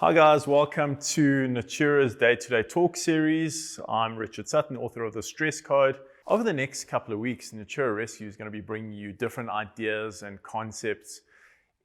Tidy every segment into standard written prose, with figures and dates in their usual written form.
Hi guys, welcome to Natura's Day-to-Day Talk series. I'm Richard Sutton, author of The Stress Code. Over the next couple of weeks, Natura Rescue is going to be bringing you different ideas and concepts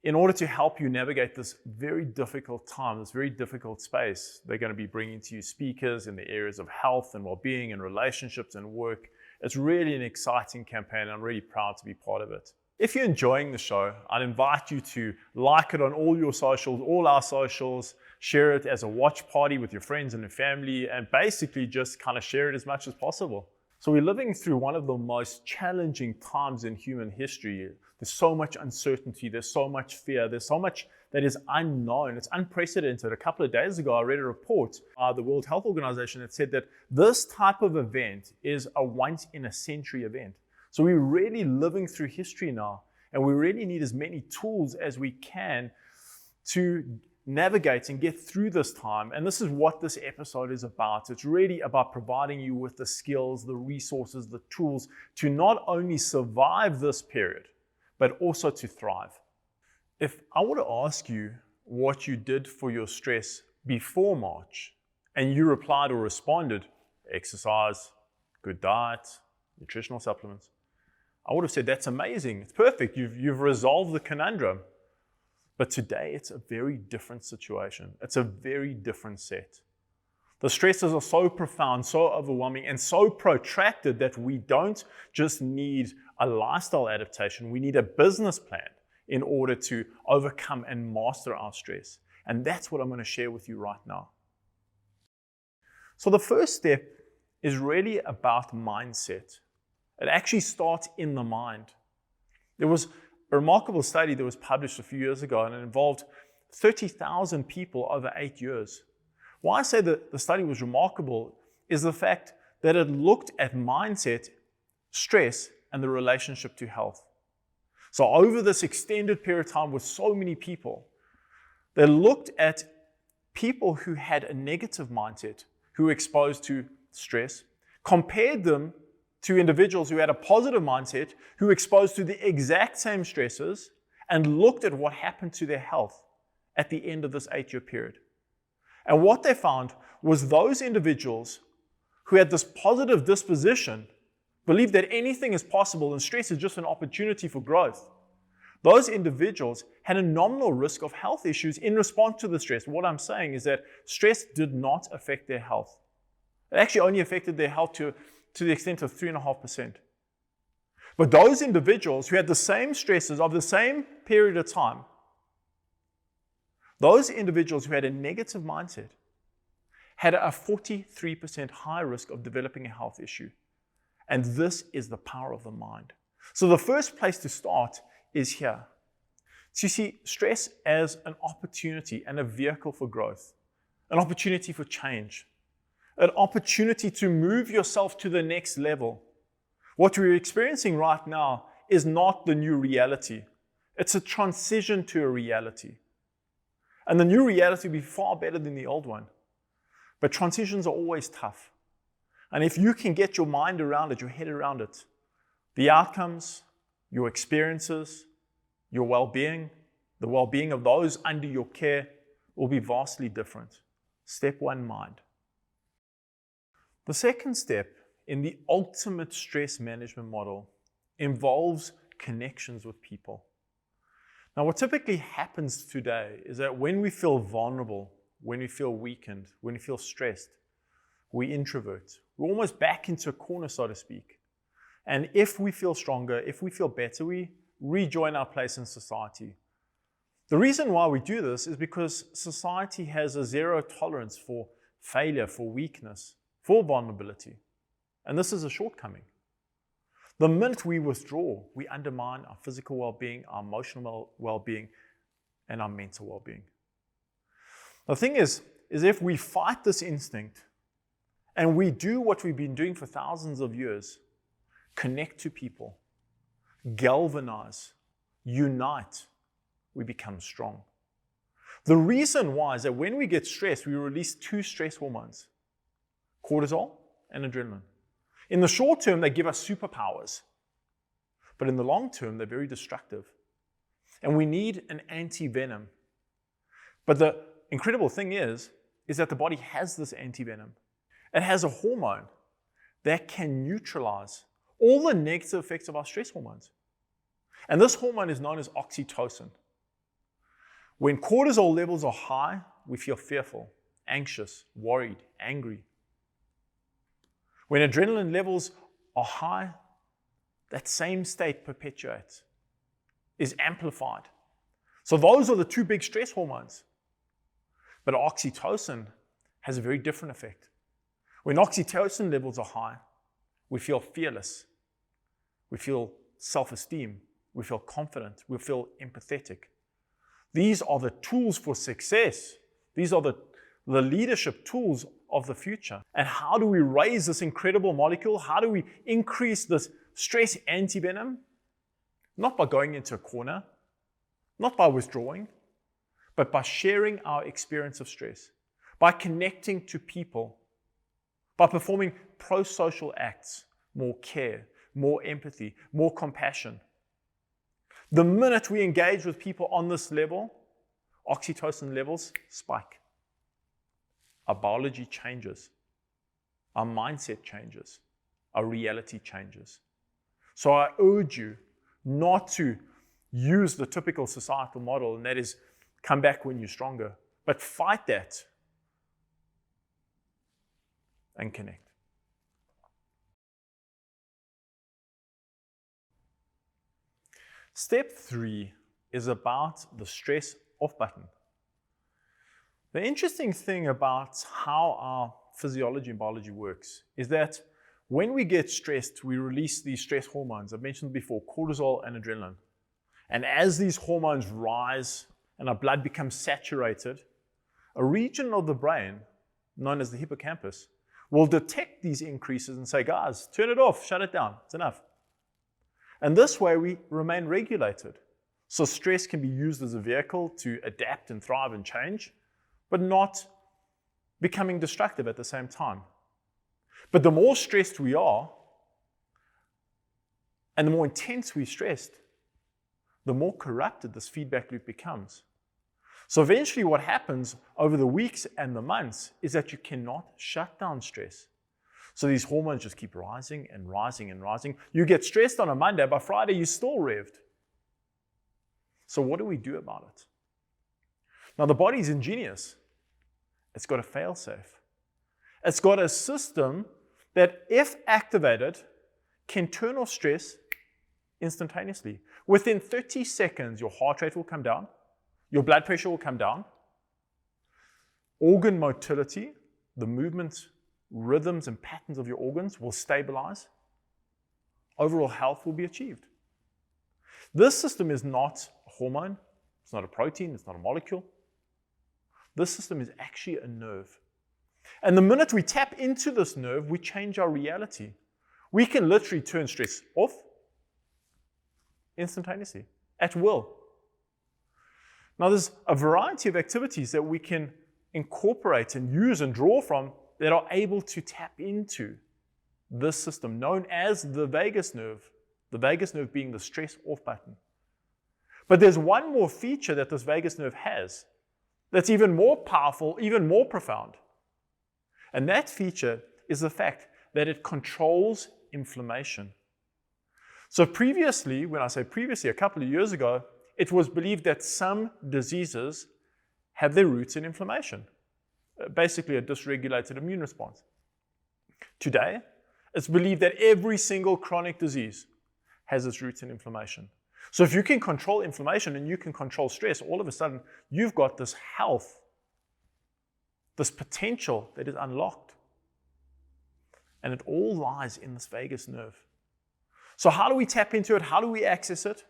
in order to help you navigate this very difficult time, this very difficult space. They're going to be bringing to you speakers in the areas of health and well-being and relationships and work. It's really an exciting campaign. I'm really proud to be part of it. If you're enjoying the show, I'd invite you to like it on all your socials, all our socials, share it as a watch party with your friends and your family, and basically just kind of share it as much as possible. So we're living through one of the most challenging times in human history. There's so much uncertainty, there's so much fear, there's so much that is unknown. It's unprecedented. A couple of days ago, I read a report by the World Health Organization that said that this type of event is a once-in-a-century event. So we're really living through history now, and we really need as many tools as we can to navigate and get through this time. And this is what this episode is about. It's really about providing you with the skills, the resources, the tools to not only survive this period, but also to thrive. If I were to ask you what you did for your stress before March, and you replied or responded, exercise, good diet, nutritional supplements, I would have said, that's amazing, it's perfect, you've resolved the conundrum. But today, it's a very different situation. It's a very different set. The stresses are so profound, so overwhelming, and so protracted that we don't just need a lifestyle adaptation, we need a business plan in order to overcome and master our stress. And that's what I'm going to share with you right now. So the first step is really about mindset. It actually starts in the mind. There was a remarkable study that was published a few years ago, and it involved 30,000 people over 8 years. Why I say that the study was remarkable is the fact that it looked at mindset, stress, and the relationship to health. So over this extended period of time with so many people, they looked at people who had a negative mindset, who were exposed to stress, compared them to individuals who had a positive mindset, who were exposed to the exact same stresses, and looked at what happened to their health at the end of this 8-year period. And what they found was those individuals who had this positive disposition, believed that anything is possible and stress is just an opportunity for growth. Those individuals had a nominal risk of health issues in response to the stress. What I'm saying is that stress did not affect their health. It actually only affected their health to the extent of 3.5%. But those individuals who had the same stresses of the same period of time, those individuals who had a negative mindset had a 43% higher risk of developing a health issue. And this is the power of the mind. So the first place to start is here. So you see stress as an opportunity and a vehicle for growth, an opportunity for change, an opportunity to move yourself to the next level. What we're experiencing right now is not the new reality. It's a transition to a reality. And the new reality will be far better than the old one. But transitions are always tough. And if you can get your mind around it, your head around it, the outcomes, your experiences, your well-being, the well-being of those under your care will be vastly different. Step one, mind. The second step in the ultimate stress management model involves connections with people. Now, what typically happens today is that when we feel vulnerable, when we feel weakened, when we feel stressed, we introvert. We're almost back into a corner, so to speak. And if we feel stronger, if we feel better, we rejoin our place in society. The reason why we do this is because society has a zero tolerance for failure, for weakness, for vulnerability. And this is a shortcoming. The minute we withdraw, we undermine our physical well-being, our emotional well-being, and our mental well-being. The thing is if we fight this instinct and we do what we've been doing for thousands of years, connect to people, galvanize, unite, we become strong. The reason why is that when we get stressed, we release two stress hormones, cortisol and adrenaline. In the short term, they give us superpowers, but in the long term, they're very destructive. And we need an anti-venom. But the incredible thing is that the body has this antivenom. It has a hormone that can neutralize all the negative effects of our stress hormones. And this hormone is known as oxytocin. When cortisol levels are high, we feel fearful, anxious, worried, angry. When adrenaline levels are high, that same state perpetuates, is amplified. So those are the two big stress hormones. But oxytocin has a very different effect. When oxytocin levels are high, we feel fearless. We feel self-esteem. We feel confident. We feel empathetic. These are the tools for success. These are the leadership tools of the future. And how do we raise this incredible molecule? How do we increase this stress antivenom? Not by going into a corner, not by withdrawing, but by sharing our experience of stress, by connecting to people, by performing pro-social acts, more care, more empathy, more compassion. The minute we engage with people on this level, oxytocin levels spike. Our biology changes. Our mindset changes. Our reality changes. So I urge you not to use the typical societal model, and that is come back when you're stronger, but fight that and connect. Step 3 is about the stress off button. The interesting thing about how our physiology and biology works is that when we get stressed, we release these stress hormones. I've mentioned before, cortisol and adrenaline. And as these hormones rise and our blood becomes saturated, a region of the brain known as the hippocampus will detect these increases and say, guys, turn it off, shut it down, it's enough. And this way we remain regulated. So stress can be used as a vehicle to adapt and thrive and change, but not becoming destructive at the same time. But the more stressed we are, and the more intense we're stressed, the more corrupted this feedback loop becomes. So eventually what happens over the weeks and the months is that you cannot shut down stress. So these hormones just keep rising and rising and rising. You get stressed on a Monday, by Friday you're still revved. So what do we do about it? Now the body's ingenious. It's got a fail-safe. It's got a system that, if activated, can turn off stress instantaneously. Within 30 seconds, your heart rate will come down, your blood pressure will come down, organ motility, the movement, rhythms and patterns of your organs will stabilize, overall health will be achieved. This system is not a hormone, it's not a protein, it's not a molecule. This system is actually a nerve. And the minute we tap into this nerve, we change our reality. We can literally turn stress off instantaneously, at will. Now there's a variety of activities that we can incorporate and use and draw from that are able to tap into this system known as the vagus nerve being the stress off button. But there's one more feature that this vagus nerve has that's even more powerful, even more profound. And that feature is the fact that it controls inflammation. So previously, when I say previously, a couple of years ago, it was believed that some diseases have their roots in inflammation, basically a dysregulated immune response. Today, it's believed that every single chronic disease has its roots in inflammation. So if you can control inflammation and you can control stress, all of a sudden you've got this health, this potential that is unlocked. And it all lies in this vagus nerve. So how do we tap into it? How do we access it?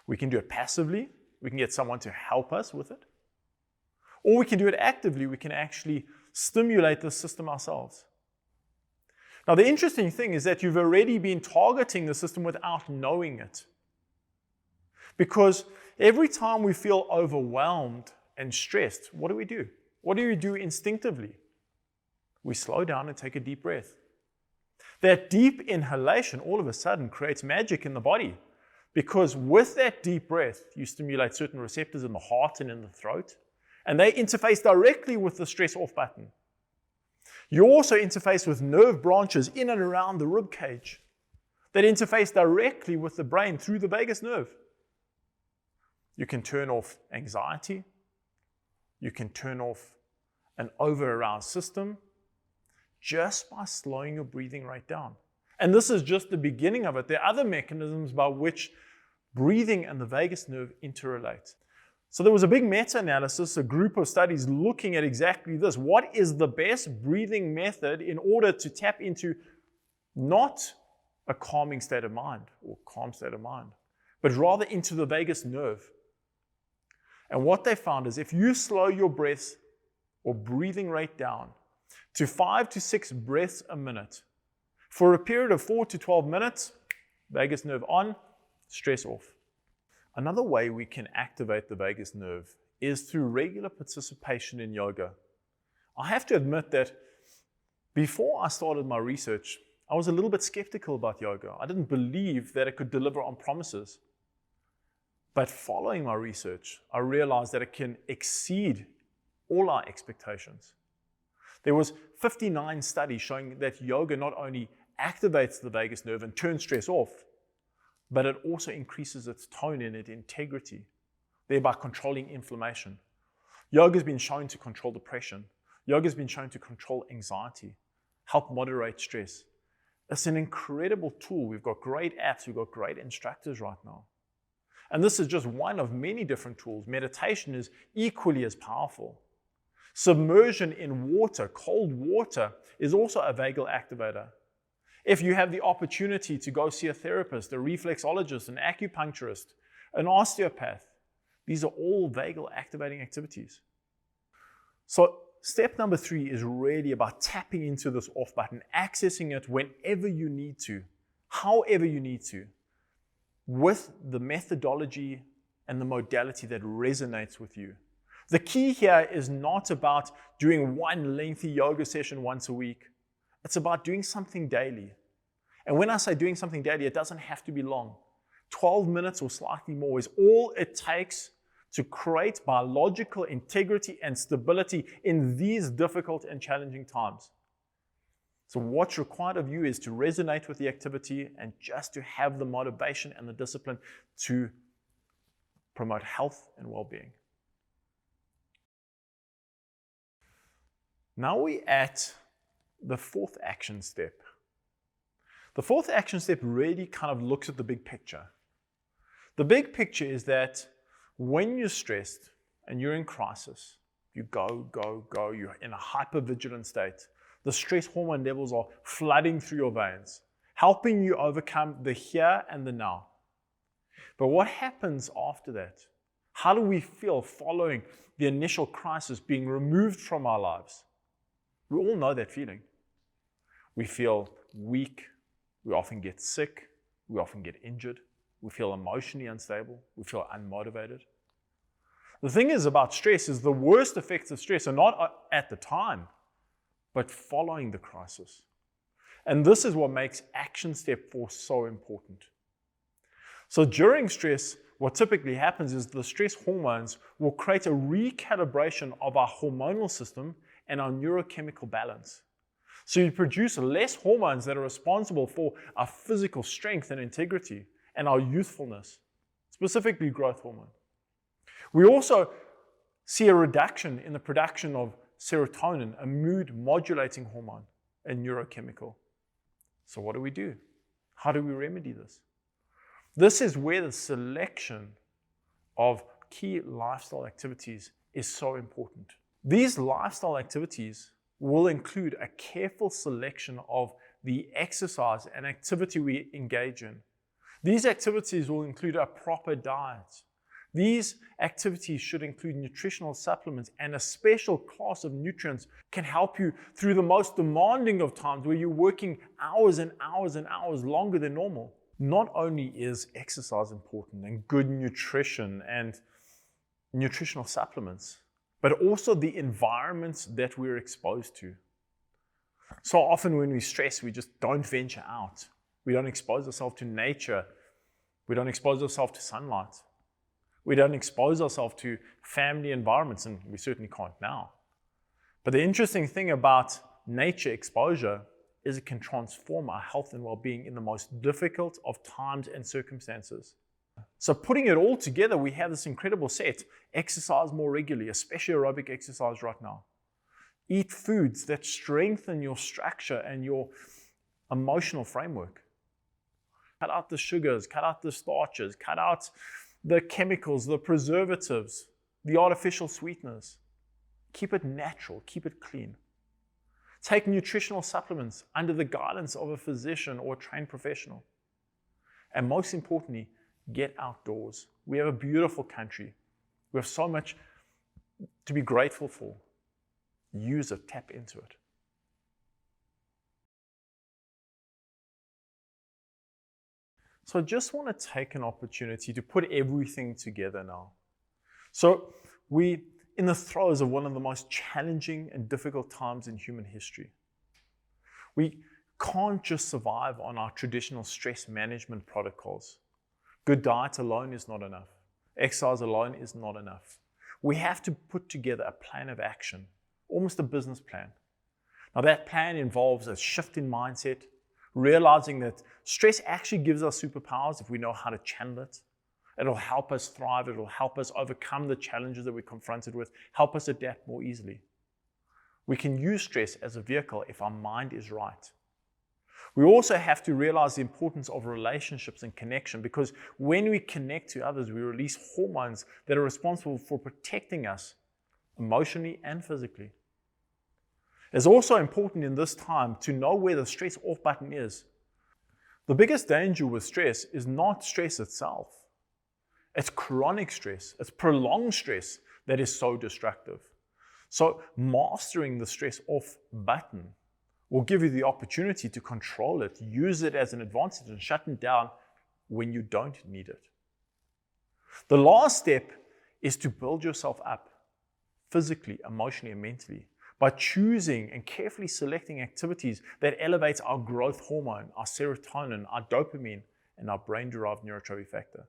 We can do it passively. We can get someone to help us with it. Or we can do it actively. We can actually stimulate the system ourselves. Now, the interesting thing is that you've already been targeting the system without knowing it. Because every time we feel overwhelmed and stressed, what do? What do we do instinctively? We slow down and take a deep breath. That deep inhalation all of a sudden creates magic in the body, because with that deep breath, you stimulate certain receptors in the heart and in the throat, and they interface directly with the stress off button. You also interface with nerve branches in and around the rib cage that interface directly with the brain through the vagus nerve. You can turn off anxiety. You can turn off an over-aroused system just by slowing your breathing rate down. And this is just the beginning of it. There are other mechanisms by which breathing and the vagus nerve interrelate. So there was a big meta-analysis, a group of studies looking at exactly this. What is the best breathing method in order to tap into not a calming state of mind or calm state of mind, but rather into the vagus nerve? And what they found is if you slow your breath or breathing rate down to 5 to 6 breaths a minute for a period of 4 to 12 minutes, vagus nerve on, stress off. Another way we can activate the vagus nerve is through regular participation in yoga. I have to admit that before I started my research, I was a little bit skeptical about yoga. I didn't believe that it could deliver on promises. But following my research, I realized that it can exceed all our expectations. There was 59 studies showing that yoga not only activates the vagus nerve and turns stress off, but it also increases its tone and its integrity, thereby controlling inflammation. Yoga has been shown to control depression. Yoga has been shown to control anxiety, help moderate stress. It's an incredible tool. We've got great apps, we've got great instructors right now. And this is just one of many different tools. Meditation is equally as powerful. Submersion in water, cold water, is also a vagal activator. If you have the opportunity to go see a therapist, a reflexologist, an acupuncturist, an osteopath, these are all vagal activating activities. So step number 3 is really about tapping into this off button, accessing it whenever you need to, however you need to, with the methodology and the modality that resonates with you. The key here is not about doing one lengthy yoga session once a week. It's about doing something daily. And when I say doing something daily, it doesn't have to be long. 12 minutes or slightly more is all it takes to create biological integrity and stability in these difficult and challenging times. So what's required of you is to resonate with the activity and just to have the motivation and the discipline to promote health and well-being. Now we're at the 4th action step. The 4th action step really kind of looks at the big picture. The big picture is that when you're stressed and you're in crisis, you go, you're in a hypervigilant state. The stress hormone levels are flooding through your veins, helping you overcome the here and the now. But what happens after that? How do we feel following the initial crisis being removed from our lives? We all know that feeling. We feel weak. We often get sick. We often get injured. We feel emotionally unstable. We feel unmotivated. The thing is about stress is the worst effects of stress are not at the time, but following the crisis. And this is what makes action step 4 so important. So during stress, what typically happens is the stress hormones will create a recalibration of our hormonal system and our neurochemical balance. So you produce less hormones that are responsible for our physical strength and integrity and our youthfulness, specifically growth hormone. We also see a reduction in the production of serotonin, a mood modulating hormone and neurochemical. So what do? How do we remedy this? This is where the selection of key lifestyle activities is so important. These lifestyle activities will include a careful selection of the exercise and activity we engage in. These activities will include a proper diet. These activities should include nutritional supplements, and a special class of nutrients can help you through the most demanding of times where you're working hours and hours and hours longer than normal. Not only is exercise important and good nutrition and nutritional supplements, but also the environments that we're exposed to. So often when we stress, we just don't venture out. We don't expose ourselves to nature. We don't expose ourselves to sunlight. We don't expose ourselves to family environments, and we certainly can't now. But the interesting thing about nature exposure is it can transform our health and well-being in the most difficult of times and circumstances. So putting it all together, we have this incredible set. Exercise more regularly, especially aerobic exercise right now. Eat foods that strengthen your structure and your emotional framework. Cut out the sugars, cut out the starches, cut out the chemicals, the preservatives, the artificial sweeteners. Keep it natural, keep it clean. Take nutritional supplements under the guidance of a physician or a trained professional. And most importantly, get outdoors. We have a beautiful country. We have so much to be grateful for. Use it, tap into it. So I just want to take an opportunity to put everything together now. So we're in the throes of one of the most challenging and difficult times in human history. We can't just survive on our traditional stress management protocols. Good diet alone is not enough. Exercise alone is not enough. We have to put together a plan of action, almost a business plan. Now that plan involves a shift in mindset, realizing that stress actually gives us superpowers if we know how to channel it. It'll help us thrive, it'll help us overcome the challenges that we're confronted with, help us adapt more easily. We can use stress as a vehicle if our mind is right. We also have to realize the importance of relationships and connection, because when we connect to others, we release hormones that are responsible for protecting us emotionally and physically. It's also important in this time to know where the stress off button is. The biggest danger with stress is not stress itself. It's chronic stress, it's prolonged stress that is so destructive. So mastering the stress off button will give you the opportunity to control it, use it as an advantage, and shut it down when you don't need it. The last step is to build yourself up physically, emotionally, and mentally by choosing and carefully selecting activities that elevate our growth hormone, our serotonin, our dopamine, and our brain-derived neurotrophic factor.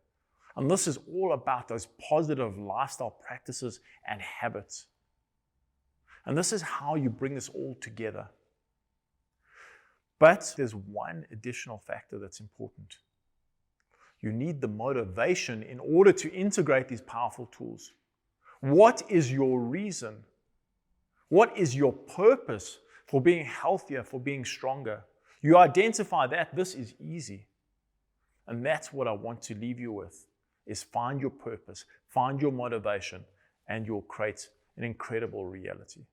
And this is all about those positive lifestyle practices and habits. And this is how you bring this all together. But there's one additional factor that's important. You need the motivation in order to integrate these powerful tools. What is your reason? What is your purpose for being healthier, for being stronger? You identify that, this is easy. And that's what I want to leave you with, is find your purpose, find your motivation, and you'll create an incredible reality.